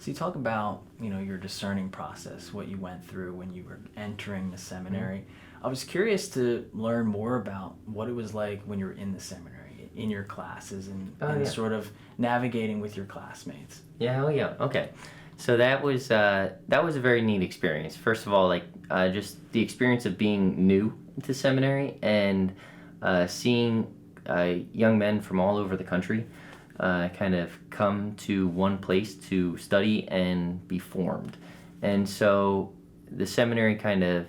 So you talk about, your discerning process, what you went through when you were entering the seminary. I was curious to learn more about what it was like when you were in the seminary, in your classes, and sort of navigating with your classmates. Yeah, oh yeah, okay. So that was a very neat experience. First of all, just the experience of being new to seminary and seeing young men from all over the country kind of come to one place to study and be formed. And so the seminary kind of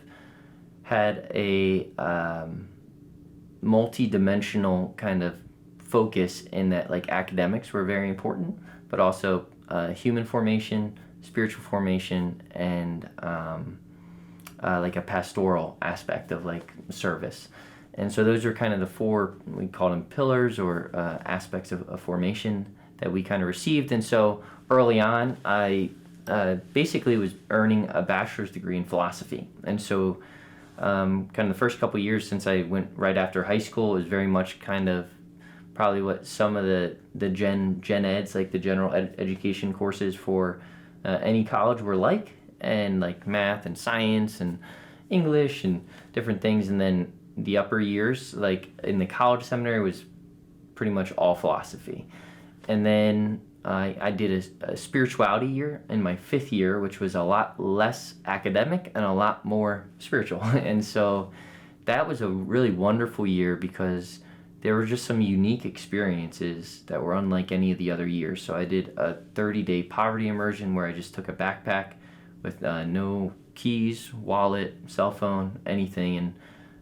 had a multi-dimensional kind of focus in that, like, academics were very important, but also human formation, spiritual formation, and like a pastoral aspect of like service. And so those are kind of the four, we call them pillars or aspects of formation that we kind of received. And so early on, I basically was earning a bachelor's degree in philosophy. And so kind of the first couple years since I went right after high school was very much kind of probably what some of the gen eds, like the general education courses for any college were like, and like math and science and English and different things. And then the upper years, like in the college seminary, was pretty much all philosophy. And then I did a spirituality year in my 5th year, which was a lot less academic and a lot more spiritual. And so that was a really wonderful year because there were just some unique experiences that were unlike any of the other years. So I did a 30-day poverty immersion where I just took a backpack with no keys, wallet, cell phone, anything, and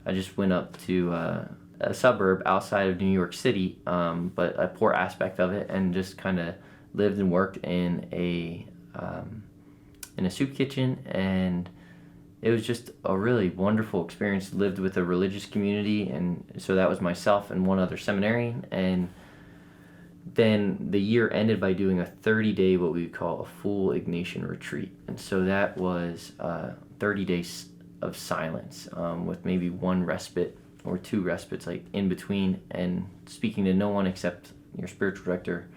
I just went up to a suburb outside of New York City, but a poor aspect of it, and just kind of lived and worked in a soup kitchen, and it was just a really wonderful experience. Lived with a religious community, and so that was myself and one other seminarian. And then the year ended by doing a 30-day, what we would call a full Ignatian Retreat. And so that was 30 days of silence, with maybe one respite or 2 respites like in between, and speaking to no one except your spiritual director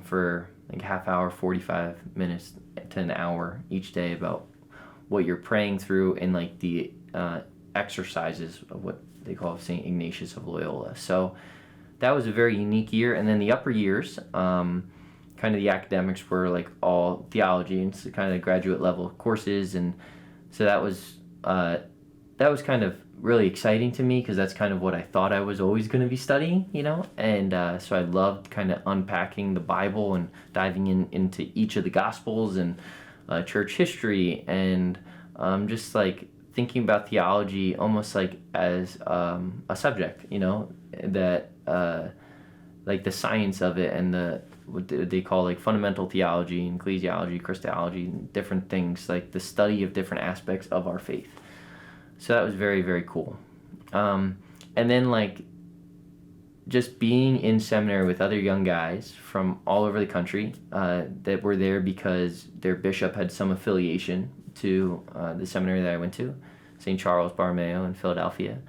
for like half hour, 45 minutes to an hour each day about what you're praying through, and like the exercises of what they call St. Ignatius of Loyola. So that was a very unique year. And then the upper years, kind of the academics were like all theology, and so kind of graduate level courses. And so that was kind of really exciting to me because that's kind of what I thought I was always going to be studying, And so I loved kind of unpacking the Bible and diving into each of the Gospels and church history, and just like thinking about theology almost like as a subject, that like the science of it, and what they call like fundamental theology and ecclesiology, Christology, and different things, like the study of different aspects of our faith. So that was very, very cool. And then like just being in seminary with other young guys from all over the country that were there because their bishop had some affiliation to the seminary that I went to, St. Charles Borromeo in Philadelphia,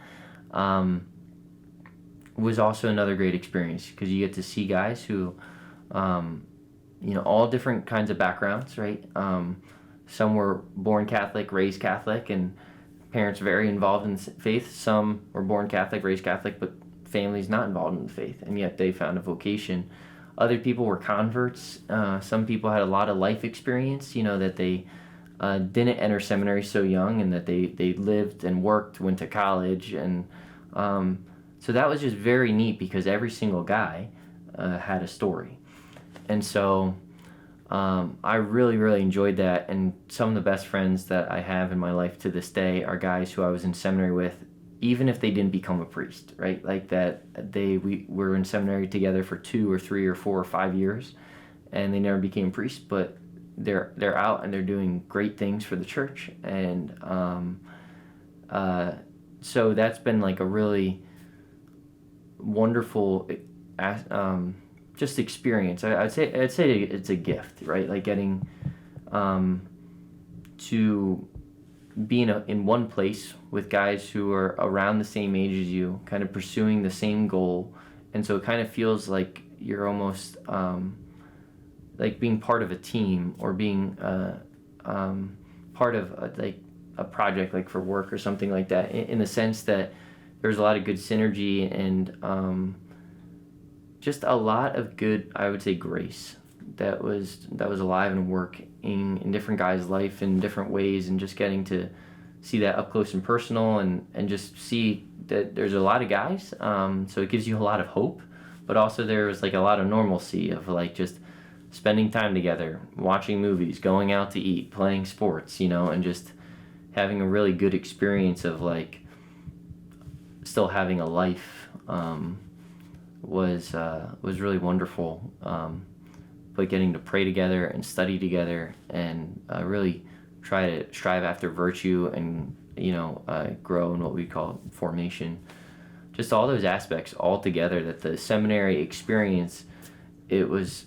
was also another great experience because you get to see guys who, all different kinds of backgrounds, right? Some were born Catholic, raised Catholic, and parents very involved in faith. Some were born Catholic, raised Catholic, but families not involved in the faith, and yet they found a vocation. Other people were converts. Some people had a lot of life experience, that they didn't enter seminary so young, and that they lived and worked, went to college. And so that was just very neat because every single guy had a story. And so I really, really enjoyed that. And some of the best friends that I have in my life to this day are guys who I was in seminary with, even if they didn't become a priest, right? Like that we were in seminary together for 2 or 3 or 4 or 5 years, and they never became priests, but they're out and they're doing great things for the church. And so that's been like a really wonderful just experience. I'd say it's a gift, right? Like getting to be in one place with guys who are around the same age as you, kind of pursuing the same goal. And so it kind of feels like you're almost like being part of a team or being part of a project like for work or something like that, in the sense that there's a lot of good synergy and just a lot of good, I would say, grace that was alive and working in different guys' life in different ways, and just getting to see that up close and personal, and just see that there's a lot of guys, so it gives you a lot of hope, but also there was like a lot of normalcy of like just spending time together, watching movies, going out to eat, playing sports, and just having a really good experience of like still having a life, was really wonderful. But getting to pray together and study together and really try to strive after virtue and grow in what we call formation. Just all those aspects all together, that the seminary experience, it was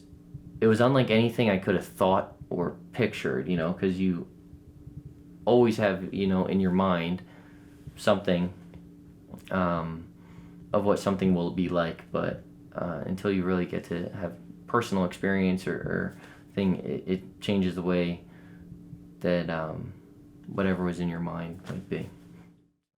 unlike anything I could have thought or pictured, because you always have, in your mind something of what something will be like, but until you really get to have personal experience or thing, it changes the way that whatever was in your mind might be.